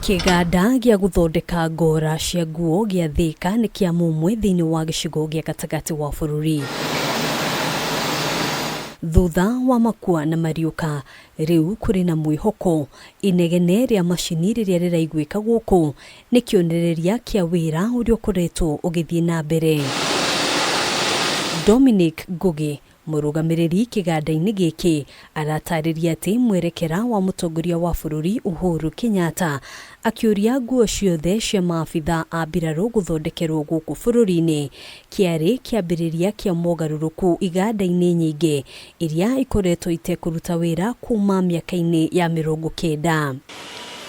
Iganda gya guthondeka ngora cia nguo gya thika ni kia mumwe thiini wa gicigo gya gatagati wa bururi. Thutha wa makua na mariuka, riu kuri na mwihoko inegene ria mashini riria riraiguika guku ni kionereria kia wira uria ukoretwo ugithie na mbere. Dominic Ngugi, murugamiriri kiganda-ini giki, aratariria ati mwerekera wa mutongoria wa bururi Uhuru Kenyatta akiuria nguo ciothe cia maabitha a mbiraru guthondekerwo guku bururi-ini kiari kiambiriria kia mogaruruku iganda-ini nyingi iria ikoretwo itekuruta wira kuma miaka-ini ya 90.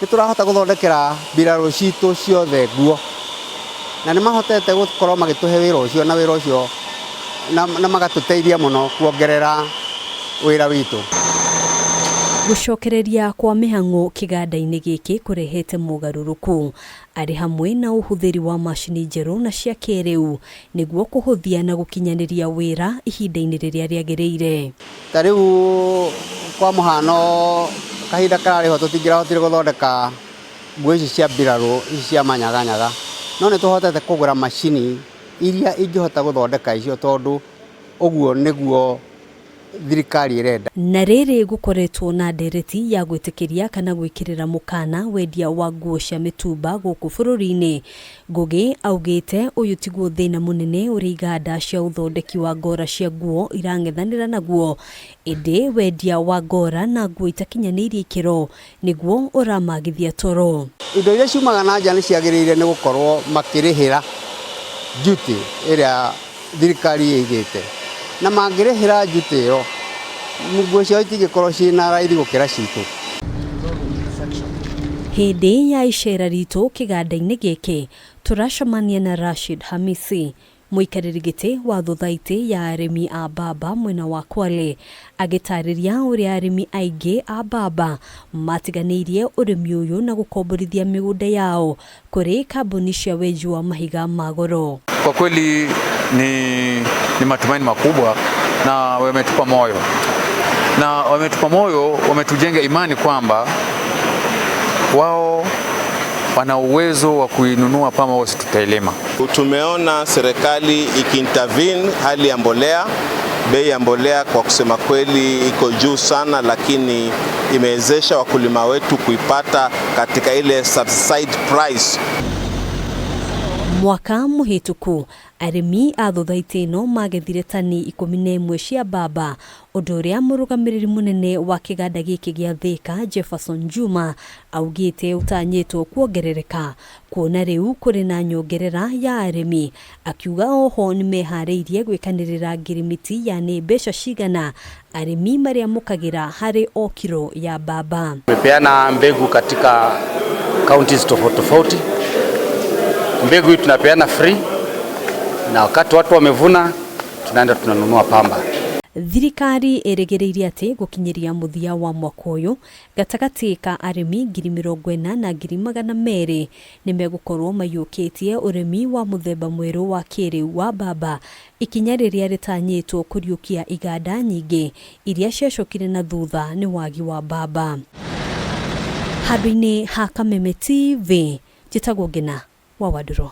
Niturahota guthondekera mbiraru citu ciothe nguo na nimahotete gukorwo magituhe wira ucio na wira ucio na magatuteithia muno kuongerera wira witu. Gucokereria kwa mihango kiganda-ini giki kurehete mugaruruku ari hamwe na uhuthiri wa mashini njeru na cia kiriu niguo kuhuthia na gukinyaniria wira ihinda-ini riria riagiriire. Tariu kwa muhano kahinda karariho tutingirahotire guthondeka nguo ici cia mbiraru ici cia manyaganyaga, no ni tuhotete kugura mashini iria ingihota guthondeka icio tondu uguo niguo thirikari irenda. Na riri gukoretwo na ndereti ya gwitikiria kana gwikirira mukana wendia wa nguo cia mitumba guku bururi-ini. Ngugi augite uyu tiguo thina munene uri iganda cia uthondeki wa ngora cia nguo irangethanira naguo, indi wendia wa ngora na nguo itakinyaniirie ikiro niguo uramagithia toro. Indo iria ciumaga na nja ni ciagiriire ni gukorwo makirihira duty iria thirikari igite, na mangirihira duty iyo nguo cio itingikorwo ciina raithi gukira citu. Hindi ya icera ritu kiganda-ini giki turacemania na Rashid Hamisi, muikariri giti wa thutha ya arimi a mbamba mwena wa Kwale, agitariria uria arimi aingi a mbamba matiganiirie urimi uyu na gukomborithia migunda yao kuri kambuni cia wenji wa mahiga magoro. Kwa kweli ni matumaini makubwa na wametupa moyo. Na wametupa moyo, wametujenga imani kwamba wao wana uwezo wa kuinunua pamba wao tutailima. Tumeona serikali ikiintervene hali ya mbolea, bei ya mbolea kwa kusema kweli iko juu sana, lakini imewezesha wakulima wetu kuipata katika ile subsidized price. Mwaka muhituku arimi a thutha ino magethire tani 11 cia mbamba, undu uria murugamiriri munene wa kiganda giki gia Thika Jefferson Juma augite utanyitwo kuongerereka kuona riu kuri na nyongerera ya arimi, akiuga oho ni mehariirie gwikanirira ngirimiti yani mbeca cigana arimi maria mukagira hari o kilo ya mbamba. Tumepeana mbegu katika counties tofauti tofauti. Mbegu hii tunapeana free, na wakati watu wamevuna tunaenda tunanunua pamba. Thirikari eregereirie ati gukinyiria muthia wa mwaka uyu gatagati ka arimi 40,000 na 200,000 ni megukorwo mayukitie urimi wa muthemba mweru wa kiriu wa mbamba, ikinya riria ritanyitwo kuriukia iganda nyingi iria ciacokire na thutha ni wagi wa mbamba. Handũ-inĩ ha Kameme TV, njitagwo Ngina wa Waduro.